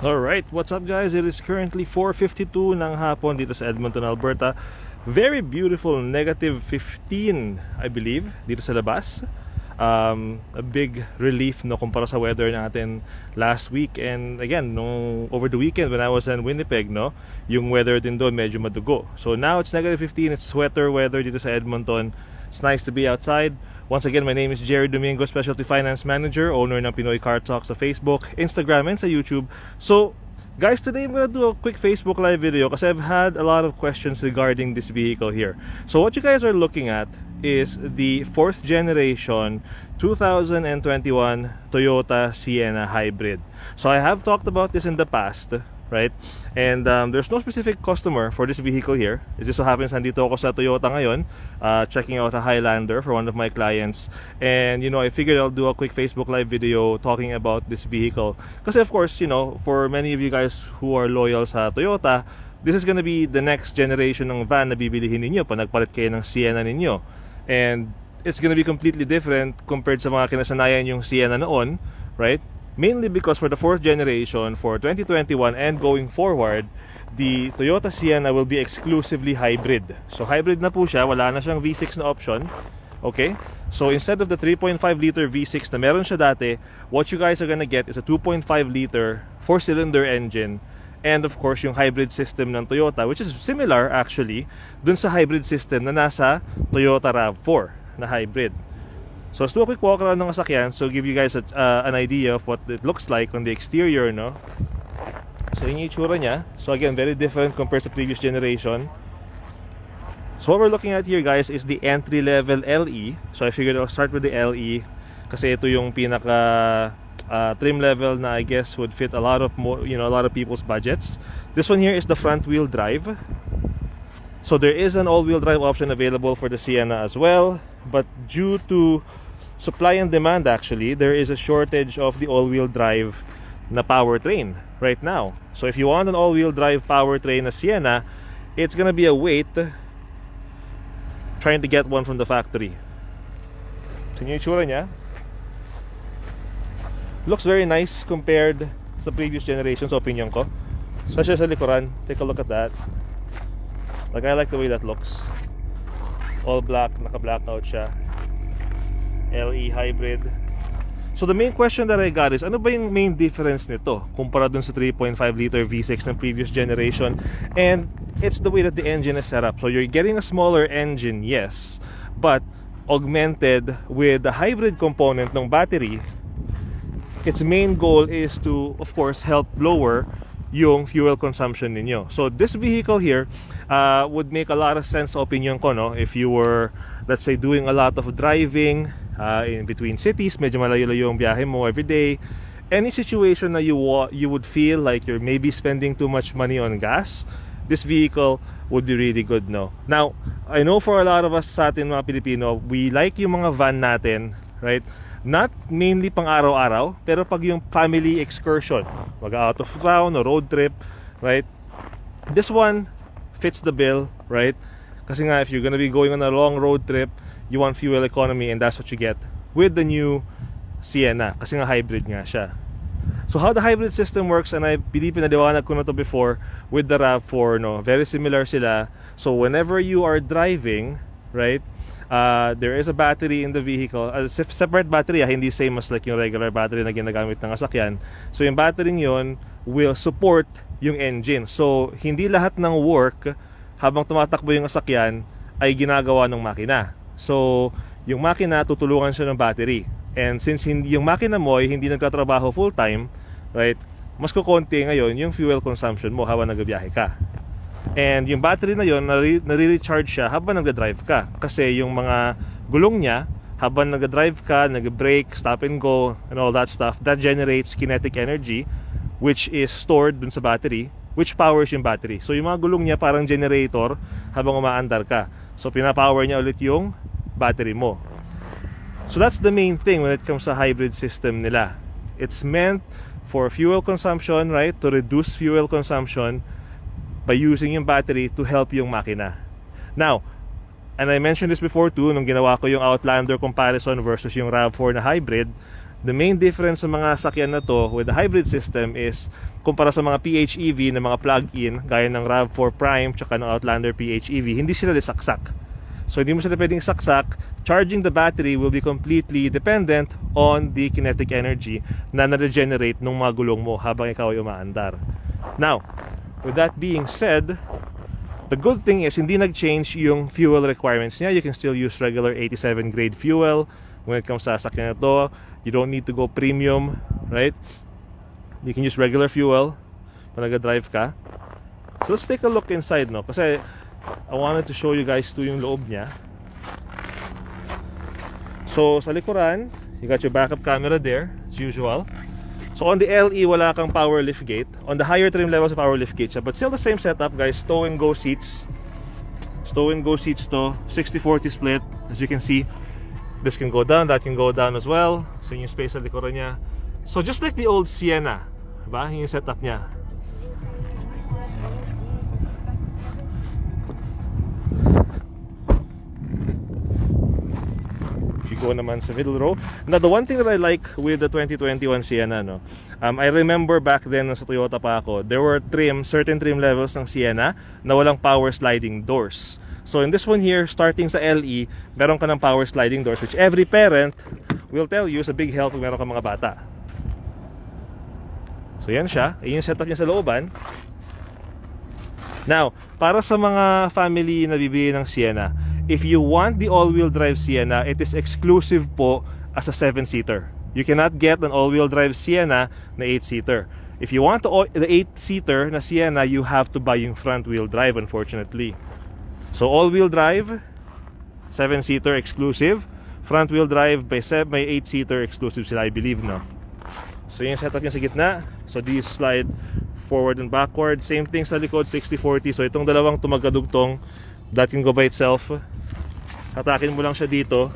Alright, what's up guys? It is currently 4:52 ng hapon dito sa Edmonton, Alberta. Very beautiful, negative 15 I believe dito sa labas. A big relief no kumpara sa weather natin last week, and again over the weekend when I was in Winnipeg, no, yung weather din doon medyo madugo. So now it's negative 15, it's sweater weather dito sa Edmonton. It's nice to be outside. Once again, my name is Jerry Domingo, Specialty Finance Manager, owner ng Pinoy Car Talk sa Facebook, Instagram, and sa YouTube. So, guys, today I'm gonna do a quick Facebook Live video because I've had a lot of questions regarding this vehicle here. So what you guys are looking at is the 4th generation 2021 Toyota Sienna Hybrid. So I have talked about this in the past, right? And there's no specific customer for this vehicle here. It just so happens nandito ako sa Toyota ngayon, checking out a Highlander for one of my clients. And I figured I'll do a quick Facebook Live video talking about this vehicle. Kasi of course, for many of you guys who are loyal sa Toyota, this is gonna be the next generation ng van na bibilihin ninyo pag nagpalit kayo ng Sienna ninyo. And it's gonna be completely different compared sa mga kinasanayan yung Sienna noon, right? Mainly because for the 4th generation, for 2021 and going forward, the Toyota Sienna will be exclusively hybrid. So hybrid na po siya, wala na siyang V6 na option. Okay? So instead of the 3.5 liter V6 na meron siya dati, what you guys are gonna get is a 2.5 liter 4-cylinder engine. And of course, yung hybrid system ng Toyota, which is similar actually dun sa hybrid system na nasa Toyota RAV4 na hybrid. So let's do a quick walk around ng sasakyan, so give you guys an idea of what it looks like on the exterior, no? So yun yung itsura niya. So again, very different compared sa previous generation. So what we're looking at here guys is the entry-level LE. So I figured I'll start with the LE kasi ito yung pinaka trim level na I guess would fit a lot of a lot of people's budgets. This one here is the front wheel drive. So there is an all-wheel drive option available for the Sienna as well, but due to supply and demand actually, there is a shortage of the all-wheel drive na powertrain right now. So if you want an all-wheel drive powertrain na Sienna, it's gonna be a wait trying to get one from the factory. So yung itsura niya looks very nice compared sa previous generations, opinion ko. Especially sa likuran, take a look at that. Like, I like the way that looks. All black, naka-blackout siya. LE hybrid. So the main question that I got is, ano ba yung main difference nito kumpara dun sa 3.5 liter V6 ng previous generation? And it's the way that the engine is set up. So you're getting a smaller engine, yes, but augmented with the hybrid component ng battery. Its main goal is to, of course, help lower yung fuel consumption ninyo. So this vehicle here would make a lot of sense, opinion ko, no? If you were, let's say, doing a lot of driving in between cities, medyo malayo-layo yung biyahe mo every day, any situation na you would feel like you're maybe spending too much money on gas, this vehicle would be really good, no? Now, I know for a lot of us sa atin mga Pilipino, we like yung mga van natin, right? Not mainly pang araw-araw, pero pag yung family excursion, mag out of town or road trip, right? This one fits the bill, right? Kasi nga, if you're gonna be going on a long road trip, you want fuel economy, and that's what you get with the new Sienna, kasi nga hybrid nga siya. So how the hybrid system works, and I believe pinaliwanag ko na to before with the RAV4, no? Very similar sila. So whenever you are driving, right, there is a battery in the vehicle, a separate battery, hindi same as like yung regular battery na ginagamit ng sasakyan. So yung battery yun will support yung engine. So hindi lahat ng work habang tumatakbo yung sasakyan ay ginagawa ng makina. So yung makina tutulungan siya ng battery. And since yung makina mo ay hindi nagtatrabaho full time, right, mas kukonti ngayon yung fuel consumption mo habang nagbibiyahe ka. And yung battery na yon nare-recharge siya habang nagda-drive ka. Kasi yung mga gulong niya, habang nagda-drive ka, nag-brake, stop and go, and all that stuff, that generates kinetic energy, which is stored dun sa battery, which powers yung battery. So yung mga gulong niya parang generator habang umaandar ka. So pinapower niya ulit yung battery mo. So that's the main thing when it comes sa hybrid system nila. It's meant for fuel consumption, right? To reduce fuel consumption by using yung battery to help yung makina. Now, and I mentioned this before too, nung ginawa ko yung Outlander comparison versus yung RAV4 na hybrid, The main difference sa mga sakyan na to with the hybrid system is kumpara sa mga PHEV na mga plug-in gaya ng RAV4 Prime tsaka ng Outlander PHEV, hindi sila disaksak. So hindi mo sila pwedeng saksak. Charging the battery will be completely dependent on the kinetic energy na na-regenerate ng mga gulong mo habang ikaw ay umaandar. Now, with that being said, the good thing is hindi nag-change yung fuel requirements niya. You can still use regular 87 grade fuel when it comes sa sakyan na to. You don't need to go premium, right? You can use regular fuel pag nag-drive ka. So let's take a look inside, no? Kasi I wanted to show you guys to yung loob niya. So sa likuran, you got your backup camera there, as usual. So on the LE, wala kang power lift gate. On the higher trim levels, power lift gate siya. But still the same setup, guys. Stow and go seats. Stow and go seats to. 60-40 split, as you can see. This can go down, that can go down as well. So yung space sa likuran niya. So just like the old Sienna, diba? Yung setup niya. If you go naman sa middle row. Now the one thing that I like with the 2021 Sienna, no, I remember back then sa Toyota pa ako, there were certain trim levels ng Sienna na walang power sliding doors. So in this one here, starting sa LE, meron ka ng power sliding doors, which every parent will tell you is a big help kung meron ka mga bata. So yan siya, yung setup niya sa looban. Now, para sa mga family na bibili ng Sienna, if you want the all-wheel drive Sienna, it is exclusive po as a 7-seater. You cannot get an all-wheel drive Sienna na 8-seater. If you want the 8-seater na Sienna, you have to buy yung front-wheel drive, unfortunately. So all-wheel drive, 7-seater exclusive. Front-wheel drive by 8-seater exclusive sila, I believe, no? So yung setup niya sa gitna. So these slide forward and backward. Same thing sa likod, 60-40. So itong dalawang tumagadugtong, that can go by itself. Hatakin mo lang siya dito.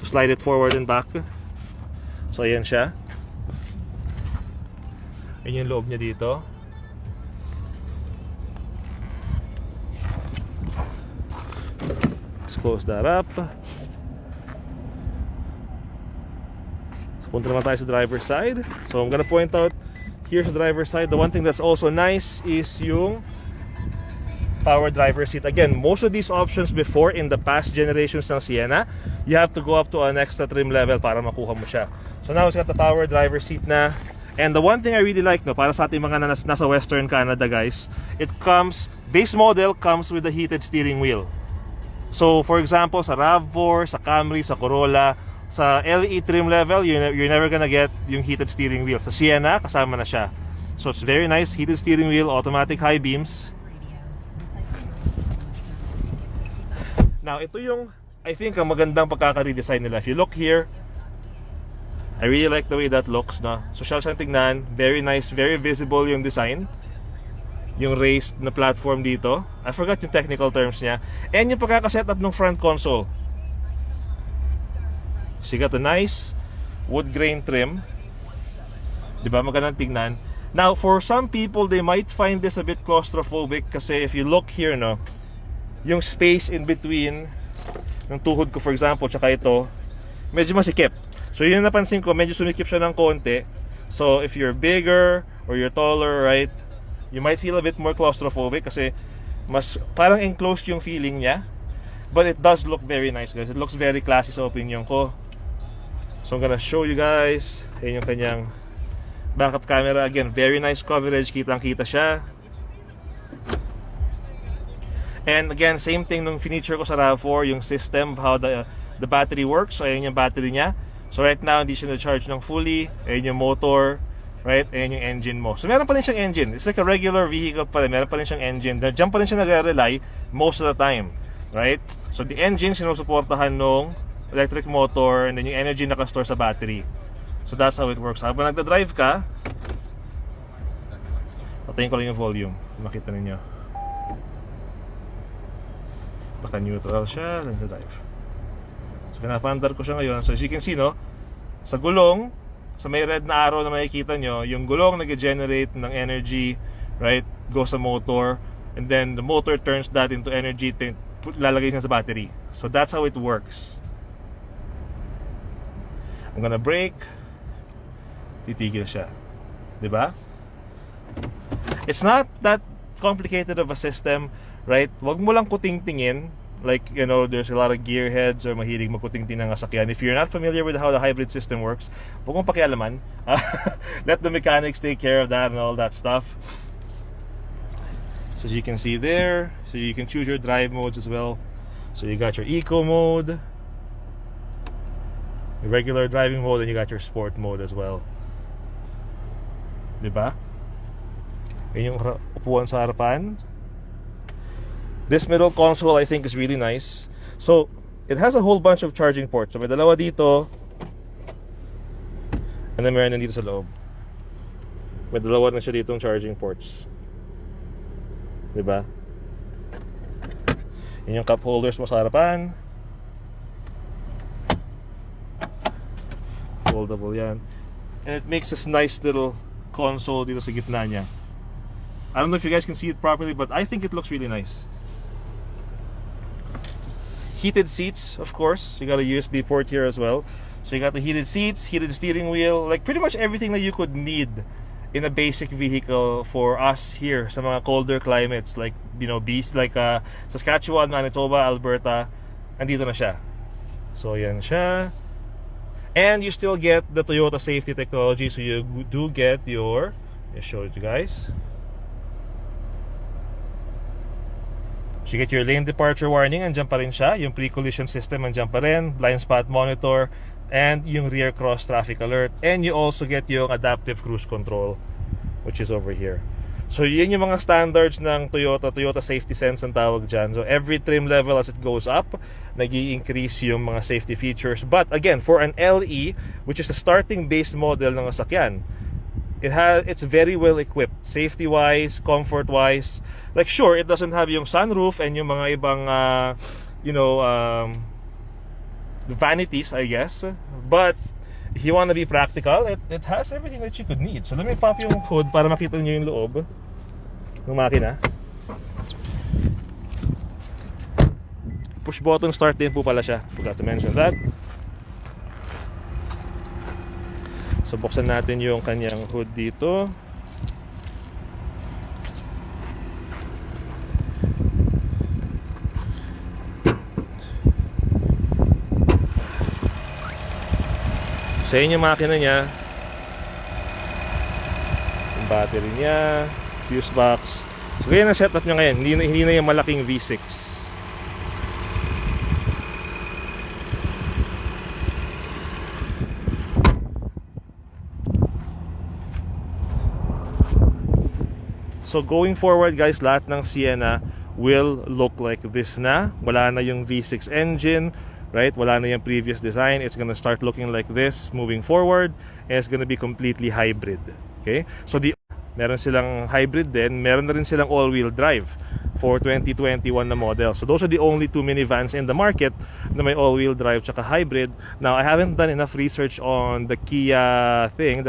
Slide it forward and back. So ayan siya. Ayan yung loob niya dito. Let's close that up. So punta naman tayo sa driver's side. So I'm gonna point out here sa driver's side, the one thing that's also nice is yung power driver seat. Again, most of these options before in the past generations ng Sienna, you have to go up to an extra trim level para makuha mo siya. So now it's got the power driver seat na. And the one thing I really like, no, para sa ating mga nasa Western Canada, guys, base model comes with a heated steering wheel. So for example, sa RAV4, sa Camry, sa Corolla, sa LE trim level, you're never gonna get yung heated steering wheel. Sa Sienna, kasama na siya. So it's very nice, heated steering wheel, automatic high beams. Now, ito yung, I think, ang magandang pagkaka-redesign nila. If you look here, I really like the way that looks, no? So, siya siyang tignan. Very nice, very visible yung design. Yung raised na platform dito. I forgot yung technical terms niya. And yung pagkaka-setup ng front console. So, you got a nice wood grain trim. Diba? Magandang tignan. Now, for some people, they might find this a bit claustrophobic kasi if you look here, no, yung space in between ng tuhod ko, for example, tsaka ito, medyo masikip. So yun napansin ko, medyo sumikip siya ng konti. So if you're bigger or you're taller, right, you might feel a bit more claustrophobic kasi mas parang enclosed yung feeling niya. But it does look very nice, guys. It looks very classy sa opinion ko. So I'm gonna show you guys. Ayan yung kanyang backup camera. Again, very nice coverage. Kitang-kita siya. And again, same thing nung feature ko sa RAV4, yung system of how the battery works. So ayan yung battery niya. So right now, hindi siya na-charge ng fully. Ayan yung motor, right? Ayan yung engine mo. So meron pa rin siyang engine. It's like a regular vehicle pa rin. Meron pa rin siyang engine. Diyan pa rin siya nag-rely most of the time, right? So the engine, sinusuportahan nung electric motor, and then yung energy nakastore sa battery. So that's how it works. Habang nagda-drive ka, patayin ko lang yung volume. Makita ninyo. Naka-neutral siya, nagda-drive. So pinapandar ko siya ngayon. So as you can see, no, sa gulong, sa may red na arrow na makikita nyo, yung gulong nag-generate ng energy, right, go sa motor, and then the motor turns that into energy, lalagay siya sa battery. So that's how it works. I'm gonna brake, titigil siya. Diba? It's not that complicated of a system, right? Wag mo lang kuting-tingin. Like, you know, there's a lot of gearheads or mahilig magkuting-ting ng sasakyan. If you're not familiar with how the hybrid system works, wag mong pakialaman. Let the mechanics take care of that and all that stuff. So as you can see there, so you can choose your drive modes as well. So you got your eco mode, your regular driving mode, and you got your sport mode as well. Diba? Yan yung upuan sa harapan. This middle console I think is really nice. So it has a whole bunch of charging ports. So may dalawa dito, and then meron din dito sa loob. May dalawa na siya ditong charging ports. Diba? Yan yung cup holders mo sa harapan. Foldable yan. And it makes this nice little console dito sa gitna niya. I don't know if you guys can see it properly, but I think it looks really nice. Heated seats, of course. You got a USB port here as well. So you got the heated seats, heated steering wheel, like pretty much everything that you could need in a basic vehicle for us here sa mga colder climates, like, you know, Saskatchewan, Manitoba, Alberta. Andito na siya. So yan siya. And you still get the Toyota safety technology. So you do get your, I'll show it to you guys. So you get your lane departure warning, andyan pa rin siya. Yung pre-collision system, andyan pa rin. Blind spot monitor, and yung rear cross traffic alert. And you also get yung adaptive cruise control, which is over here. So yun yung mga standards ng Toyota Safety Sense ang tawag dyan. So every trim level as it goes up, nag-i-increase yung mga safety features. But again, for an LE, which is a starting base model ng sasakyan, it's very well equipped, safety wise, comfort wise. Like, sure, it doesn't have yung sunroof and yung mga ibang vanities, I guess, but if you want to be practical, it has everything that you could need. So let me pop yung hood para makita niyo yung loob ng makina. Push button start din po pala siya, forgot to mention that. So buksan natin yung kanyang hood dito. So yun yung makina niya. Yung battery niya, fuse box. So ganyan ang setup niya ngayon. Hindi na yung malaking V6. So going forward guys, lahat ng Sienna will look like this na. Wala na yung V6 engine, right? Wala na yung previous design. It's gonna start looking like this moving forward, and it's gonna be completely hybrid. Okay? So meron silang hybrid din, meron na rin silang all-wheel drive for 2021 na model. So those are the only two minivans in the market na may all-wheel drive tsaka hybrid. Now, I haven't done enough research on the Kia thing,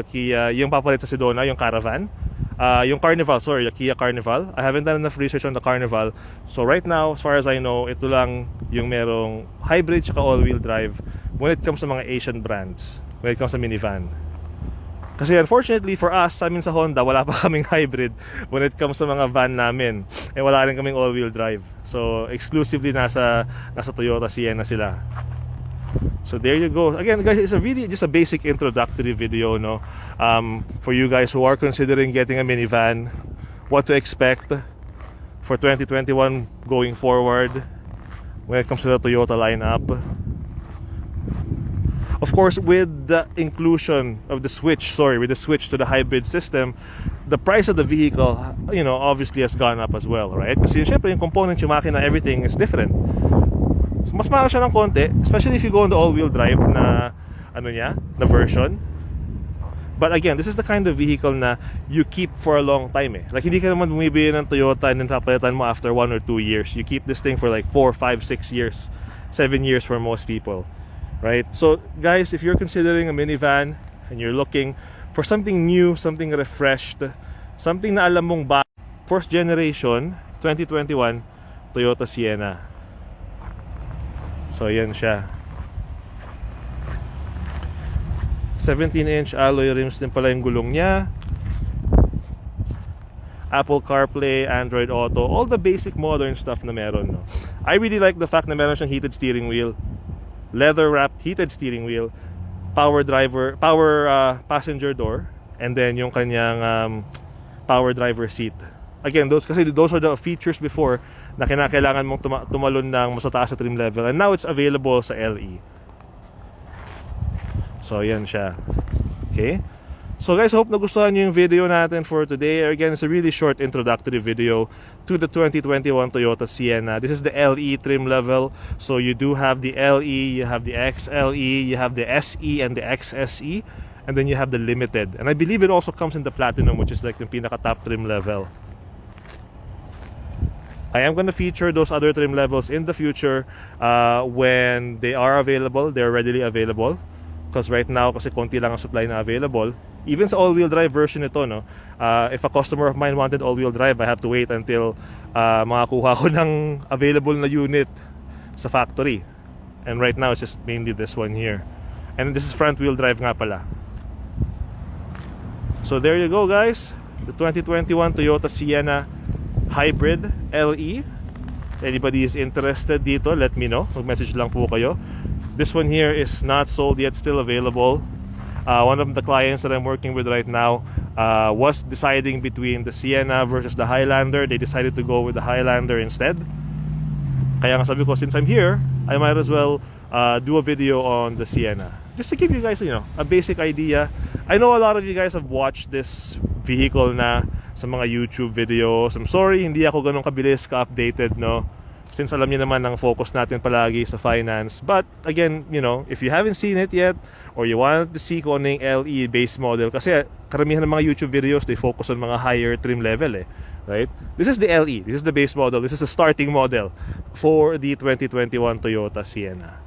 yung papalit sa Sedona, yung Caravan. Yung Carnival, sorry, the Kia Carnival. I haven't done enough research on the Carnival. So right now, as far as I know, ito lang yung merong hybrid tsaka all-wheel drive when it comes sa mga Asian brands, when it comes sa minivan. Kasi unfortunately for us, sa amin sa Honda, wala pa kaming hybrid when it comes sa mga van namin. Eh wala rin kaming all-wheel drive. So exclusively nasa Toyota Sienna sila. So there you go. Again guys, it's really just a basic introductory video, no? For you guys who are considering getting a minivan, what to expect for 2021 going forward when it comes to the Toyota lineup. Of course, with the inclusion of the switch to the hybrid system, the price of the vehicle, you know, obviously has gone up as well, right? Kasi syempre yung components, yung makina, everything is different. So, mas mahal siya ng konti, especially if you go on the all-wheel drive na version. But again, this is the kind of vehicle na you keep for a long time eh. Like hindi ka naman bumibili ng Toyota and then papalitan mo after 1 or 2 years. You keep this thing for like 4, 5, 6 years, 7 years for most people, right? So guys, if you're considering a minivan and you're looking for something new, something refreshed, something na alam mong first generation 2021 Toyota Sienna. So yan siya. 17-inch alloy rims din pala yung gulong niya. Apple CarPlay, Android Auto, all the basic modern stuff na meron, no? I really like the fact na meron siyang heated steering wheel, leather-wrapped heated steering wheel, power passenger door, and then yung kanyang power driver seat. Again, those are the features before na kinakailangan mong tumalon ng mas mataas sa trim level, and now it's available sa LE. So, yan siya. Okay? So guys, hope nagustuhan nyo yung video natin for today. Again, it's a really short introductory video to the 2021 Toyota Sienna. This is the LE trim level. So you do have the LE, you have the XLE, you have the SE and the XSE, and then you have the Limited. And I believe it also comes in the Platinum, which is like the pinaka-top trim level. I am going to feature those other trim levels in the future when they are available, they're readily available. Because right now, kasi konti lang ang supply na available. Even sa all-wheel drive version ito, no, if a customer of mine wanted all-wheel drive, I have to wait until makakuha ko ng available na unit sa factory. And right now, it's just mainly this one here. And this is front-wheel drive nga pala. So there you go, guys. The 2021 Toyota Sienna Hybrid LE. If anybody is interested dito, let me know. Mag-message lang po kayo. This one here is not sold yet, still available. One of the clients that I'm working with right now was deciding between the Sienna versus the Highlander. They decided to go with the Highlander instead. Kaya nga sabi ko, since I'm here, I might as well do a video on the Sienna. Just to give you guys, a basic idea. I know a lot of you guys have watched this vehicle na sa mga YouTube videos. I'm sorry, hindi ako ganun kabilis ka-updated, no? Since alam niyo naman ang focus natin palagi sa finance. But again, if you haven't seen it yet, or you want to see kung ano yung LE base model, kasi karamihan ng mga YouTube videos, they focus on mga higher trim level, right? This is the LE, this is the base model, this is the starting model for the 2021 Toyota Sienna.